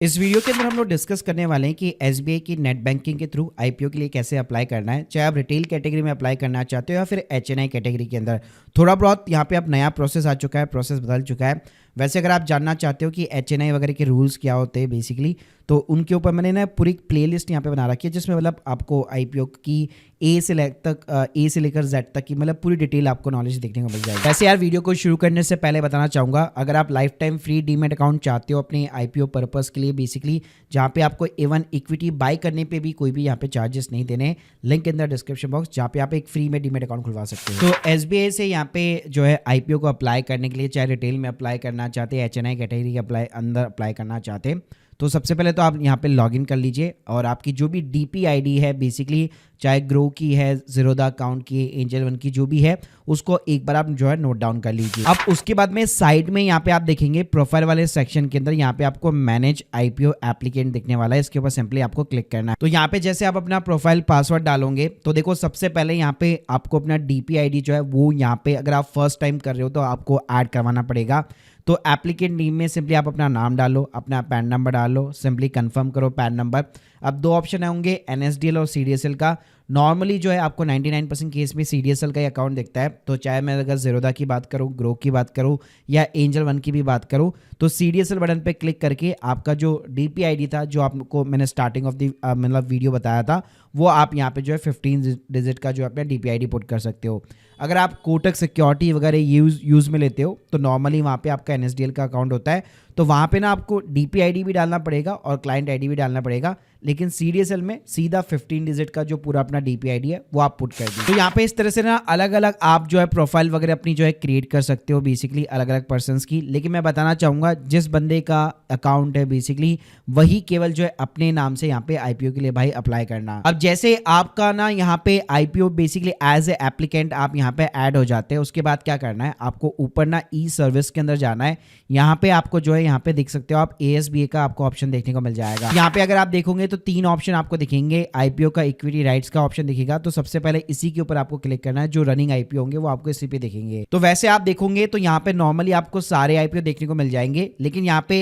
इस वीडियो के अंदर हम लोग डिस्कस करने वाले हैं कि एसबीआई की नेट बैंकिंग के थ्रू आईपीओ के लिए कैसे अप्लाई करना है, चाहे आप रिटेल कैटेगरी में अप्लाई करना चाहते हो या फिर एचएनआई कैटेगरी के अंदर। थोड़ा बहुत यहाँ पे अब नया प्रोसेस आ चुका है, प्रोसेस बदल चुका है। वैसे अगर आप जानना चाहते हो कि एचएनआई वगैरह के रूल्स क्या होते हैं बेसिकली, तो उनके ऊपर मैंने ना पूरी प्लेलिस्ट यहाँ पे बना रखी है, जिसमें मतलब आपको आईपीओ की ए से लेकर जेड तक की मतलब पूरी डिटेल आपको नॉलेज देखने को मिल जाएगी। वैसे यार वीडियो को शुरू करने से पहले बताना चाहूँगा, अगर आप life time free demat account चाहते हो अपने आईपीओ पर्पस के लिए बेसिकली, जहाँ पे आपको A1 इक्विटी बाय करने पे भी कोई भी यहाँ पे चार्जेस नहीं देने, link in the description box, जहाँ पे आप एक फ्री में डीमेट अकाउंट खुलवा सकते हो। तो एसबीआई से यहाँ पे जो है आईपीओ को अप्लाई करने के लिए, चाहे रिटेल में अप्लाई करना चाहते हैं, एचएनआई कैटेगरी के अंदर अप्लाई करना चाहते हैं, तो सबसे पहले तो आप यहाँ पे लॉगिन कर लीजिए और आपकी जो भी डीपी आईडी है बेसिकली, चाहे ग्रो की है, ज़ीरोधा अकाउंट की, एंजल वन की, जो भी है उसको एक बार आप जो है नोट डाउन कर लीजिए। अब उसके बाद में साइड में यहाँ पे आप देखेंगे प्रोफाइल वाले सेक्शन के अंदर यहाँ पे आपको मैनेज आईपीओ एप्लीकेंट दिखने वाला है, इसके ऊपर सिंपली आपको क्लिक करना है। तो यहाँ पे जैसे आप अपना प्रोफाइल पासवर्ड डालोगे तो देखो सबसे पहले यहाँ पे आपको अपना डीपी आईडी जो है वो यहाँ पे, अगर आप फर्स्ट टाइम कर रहे हो तो आपको ऐड करवाना पड़ेगा। तो एप्लीकेंट नेम में सिंपली आप अपना नाम डालो, अपना पैन नंबर डालो, सिंपली कंफर्म करो पैन नंबर। अब दो ऑप्शन होंगे एनएसडीएल और सीडीएसएल का। नॉर्मली जो है आपको 99% केस में सीडीएसएल का ही अकाउंट दिखता है, तो चाहे मैं अगर ज़ीरोधा की बात करूँ, ग्रो की बात करूँ या एंजल वन की भी बात करूँ, तो सीडीएसएल बटन पे क्लिक करके आपका जो डीपी आईडी था, जो आपको मैंने स्टार्टिंग ऑफ द मतलब वीडियो बताया था, वो आप यहाँ पे जो है 15 डिजिट का जो अपना डीपी आईडी पुट कर सकते हो। अगर आप कोटक सिक्योरिटी वगैरह यूज़ में लेते हो तो नॉर्मली वहाँ पे आपका एनएसडीएल का अकाउंट होता है, तो वहाँ पे ना आपको डीपी आईडी भी डालना पड़ेगा और क्लाइंट आईडी भी डालना पड़ेगा। लेकिन सीडीएसएल में सीधा 15 डिजिट का जो पूरा अपना डीपी आईडी है वो आप पुट कर दीजिए। तो यहाँ पे इस तरह से ना अलग अलग आप जो है प्रोफाइल वगैरह अपनी जो है क्रिएट कर सकते हो बेसिकली, अलग अलग पर्सन्स की। लेकिन मैं बताना चाहूँगा जिस बंदे का अकाउंट है बेसिकली, वही केवल जो है अपने नाम से यहाँ पे आईपीओ के लिए भाई अप्लाई करना। अब जैसे आपका ना यहाँ पे IPO basically as a applicant आप यहाँ पे ऐड हो जाते हैं, उसके बाद क्या करना है, आपको ऊपर ना ई सर्विस के अंदर जाना है। यहाँ पे आपको जो है यहाँ पे देख सकते हो आप एएसबीए का आपको ऑप्शन देखने को मिल जाएगा। यहाँ पे अगर आप देखोगे तो तीन ऑप्शन आपको दिखेंगे, आईपीओ का इक्विटी राइट्स का ऑप्शन दिखेगा, तो सबसे पहले इसी के ऊपर आपको क्लिक करना है। जो रनिंग आईपीओ होंगे वो आपको इसी पे दिखेंगे। तो वैसे आप देखोगे तो यहाँ पे नॉर्मली आपको सारे आईपीओ देखने को मिल जाएंगे, लेकिन यहाँ पे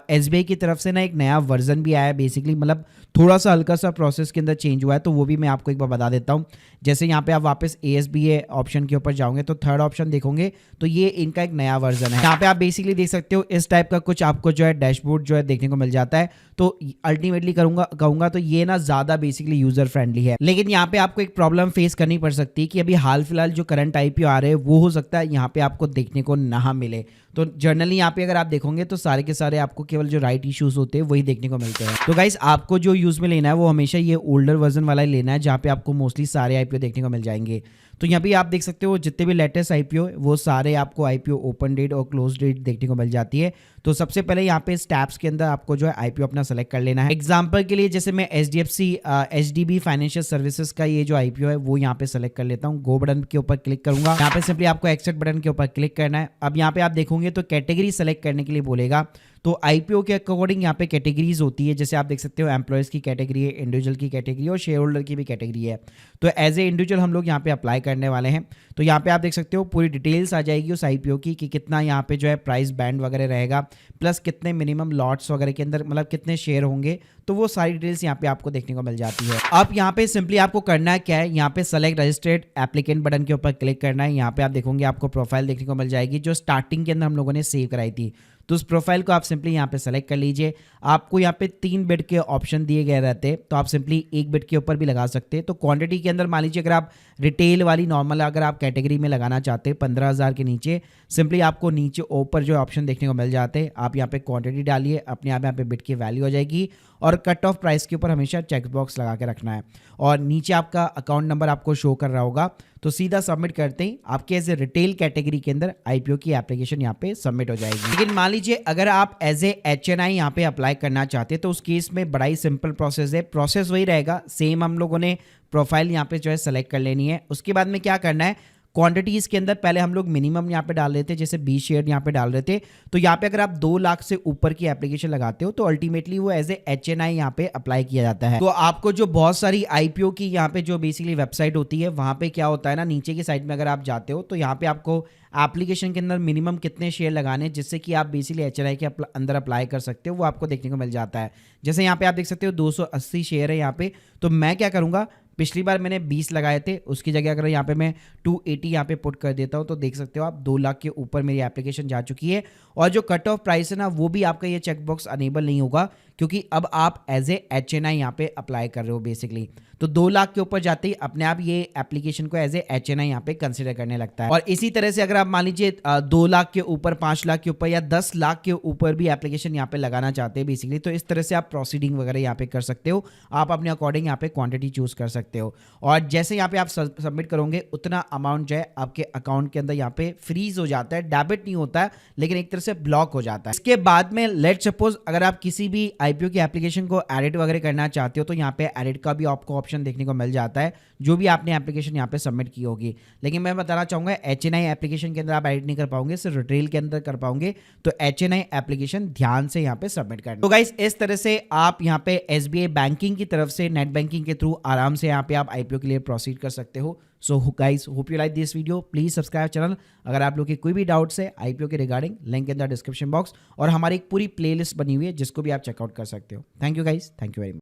एसबीआई की तरफ से ना एक नया वर्जन भी आया है बेसिकली, मतलब थोड़ा सा हल्का सा प्रोसेस के अंदर चेंज हुआ है, तो वो भी मैं आपको एक बार बता देता हूँ। जैसे यहाँ पे आप वापस एएसबीए ऑप्शन के ऊपर जाओगे तो थर्ड ऑप्शन देखोगे, तो ये इनका एक नया वर्जन है। यहाँ पे आप बेसिकली देख सकते हो इस टाइप का कुछ आपको जो है डैशबोर्ड जो है देखने को मिल जाता है। तो अल्टीमेटली कहूंगा तो ये ना ज्यादा बेसिकली यूजर फ्रेंडली है। लेकिन यहाँ पे आपको एक प्रॉब्लम फेस करनी पड़ सकती है कि अभी हाल फिलहाल जो करंट आईपीओ आ रहे हैं वो हो सकता है यहाँ पे आपको देखने को ना मिले। तो जनरली यहाँ पे अगर आप देखोगे तो सारे के सारे आपको केवल जो राइट इश्यूज होते हैं वही देखने को मिलते हैं। तो गाइस आपको जो यूज में लेना है वो हमेशा ये ओल्डर वर्जन वाला ही लेना है, जहाँ पे आपको मोस्टली सारे आईपीओ देखने को मिल जाएंगे। तो यहाँ पे आप देख सकते हो जितने भी लेटेस्ट आईपीओ वो सारे आपको आईपीओ ओपन डेट और क्लोज डेट देखने को मिल जाती है। तो सबसे पहले यहाँ पे स्टैप्स के अंदर आपको जो है आईपीओ अपना सेलेक्ट कर लेना है। एग्जांपल के लिए जैसे मैं एचडीबी फाइनेंशियल सर्विसेज का ये जो आईपीओ है वो यहाँ पे सेलेक्ट कर लेता हूँ। गो बटन के ऊपर क्लिक करूंगा, यहाँ पे सिंपली आपको एक्सेप्ट बटन के ऊपर क्लिक करना है। अब यहाँ पे आप देखोगे तो कैटेगरी सेलेक्ट करने के लिए बोलेगा, तो आईपीओ के अकॉर्डिंग यहाँ पे कैटेगरीज होती है। जैसे आप देख सकते हो एम्प्लॉयज़ की कैटेगरी है, इंडिविजुअल की कैटेगरी और शेयर होल्डर की भी कैटेगरी है। तो एज ए इंडिविजुअल हम लोग यहाँ पे अप्लाई करने वाले हैं। तो यहाँ पे आप देख सकते हो पूरी डिटेल्स आ जाएगी उस आईपीओ की कि कितना यहाँ पे जो है प्राइस बैंड वगैरह रहेगा, प्लस कितने मिनिमम लॉट्स वगैरह के अंदर मतलब कितने शेयर होंगे, तो वो सारी डिटेल्स यहाँ पे आपको देखने को मिल जाती है। अब यहाँ पे सिंपली आपको करना है क्या है, यहाँ पे सेलेक्ट रजिस्टर्ड एप्लीकेंट बटन के ऊपर क्लिक करना है। यहाँ पे आप देखोगे आपको प्रोफाइल देखने को मिल जाएगी जो स्टार्टिंग के अंदर हम लोगों ने सेव कराई थी। तो उस प्रोफाइल को आप सिंपली यहाँ पे सेलेक्ट कर लीजिए। आपको यहाँ पे 3 बिट के ऑप्शन दिए गए रहते हैं, तो आप सिंपली 1 बिट के ऊपर भी लगा सकते हैं। तो क्वांटिटी के अंदर मान लीजिए अगर आप रिटेल वाली नॉर्मल अगर आप कैटेगरी में लगाना चाहते हैं 15,000 के नीचे, सिंपली आपको नीचे ऊपर जो ऑप्शन देखने को मिल जाते हैं, आप यहाँ पे क्वांटिटी डालिए, अपने आप यहाँ पे बिट की वैल्यू हो जाएगी। और कट ऑफ प्राइस के ऊपर हमेशा चेक बॉक्स लगा के रखना है। और नीचे आपका अकाउंट नंबर आपको शो कर रहा होगा, तो सीधा सबमिट करते ही आपके एज ए रिटेल कैटेगरी के अंदर आईपीओ की एप्लीकेशन यहाँ पे सबमिट हो जाएगी। लेकिन मान लीजिए अगर आप एज ए एचएनआई यहाँ पे अप्लाई करना चाहते हैं तो उस केस में बड़ा ही सिंपल प्रोसेस है। प्रोसेस वही रहेगा सेम, हम लोगों ने प्रोफाइल यहाँ पे जो है सेलेक्ट कर लेनी है। उसके बाद में क्या करना है, क्वांटिटीज़ के अंदर पहले हम लोग मिनिमम यहाँ पे डाल रहे थे, जैसे 20 शेयर यहाँ पे डाल रहे थे। तो यहाँ पे अगर आप 2 लाख से ऊपर की एप्लीकेशन लगाते हो तो अल्टीमेटली वो एज ए HNI यहाँ पे अप्लाई किया जाता है। तो आपको जो बहुत सारी IPO की यहाँ पे जो बेसिकली वेबसाइट होती है, वहाँ पे क्या होता है ना, नीचे की साइड में अगर आप जाते हो तो यहाँ पे आपको एप्लीकेशन के अंदर मिनिमम कितने शेयर लगाने जिससे कि आप बेसिकली HNI के अंदर अप्लाई कर सकते हो, वो आपको देखने को मिल जाता है। जैसे यहाँ पे आप देख सकते हो 280 शेयर है यहाँ पे। तो मैं क्या करूँगा, पिछली बार मैंने 20 लगाए थे, उसकी जगह अगर यहाँ पे मैं 280 यहाँ पे पुट कर देता हूँ तो देख सकते हो आप 2 लाख के ऊपर मेरी एप्लीकेशन जा चुकी है। और जो कट ऑफ प्राइस है ना, वो भी आपका ये चेकबॉक्स अनेबल नहीं होगा क्योंकि अब आप एज ए HNI यहाँ पे अप्लाई कर रहे हो बेसिकली। तो 2 लाख के ऊपर जाते ही अपने आप ये एप्लीकेशन को एज ए HNI यहाँ पे कंसिडर करने लगता है। और इसी तरह से अगर आप मान लीजिए 2 लाख के ऊपर, 5 लाख के ऊपर या 10 लाख के ऊपर भी एप्लीकेशन यहाँ पे लगाना चाहते हैं बेसिकली, तो इस तरह से आप प्रोसीडिंग वगैरह यहाँ पे कर सकते हो। आप अपने अकॉर्डिंग यहाँ पे क्वांटिटी चूज कर सकते हो और जैसे यहाँ पे आप सबमिट करोगे उतना अमाउंट जो है आपके अकाउंट के अंदर यहाँ पे फ्रीज हो जाता है, डेबिट नहीं होता है लेकिन एक तरह से ब्लॉक हो जाता है। इसके बाद में लेट सपोज अगर आप किसी भी IPO की एप्लीकेशन को एडिट वगैरह करना चाहते हो तो यहाँ पे एडिट का भी आपको ऑप्शन देखने को मिल जाता है, जो भी आपने एप्लीकेशन यहाँ पे सबमिट की होगी। लेकिन मैं बताना चाहूंगा HNI एप्लीकेशन के अंदर आप एडिट नहीं कर पाओगे, सिर्फ रिटेल के अंदर कर पाओगे। तो HNI एप्लीकेशन ध्यान से यहाँ पे सबमिट करना। तो गाइस इस तरह से आप यहाँ पे SBI बैंकिंग की तरफ से नेट बैंकिंग के थ्रू आराम से यहाँ पे आप IPO के लिए प्रोसीड कर सकते हो। So guys hope you like this video, please subscribe channel. अगर आप लोग की कोई भी डाउट्स है IPO के regarding, link in the description box और हमारी एक पूरी प्लेलिस्ट बनी हुई है जिसको भी आप चेकआउट कर सकते हो। Thank you guys, thank you very much.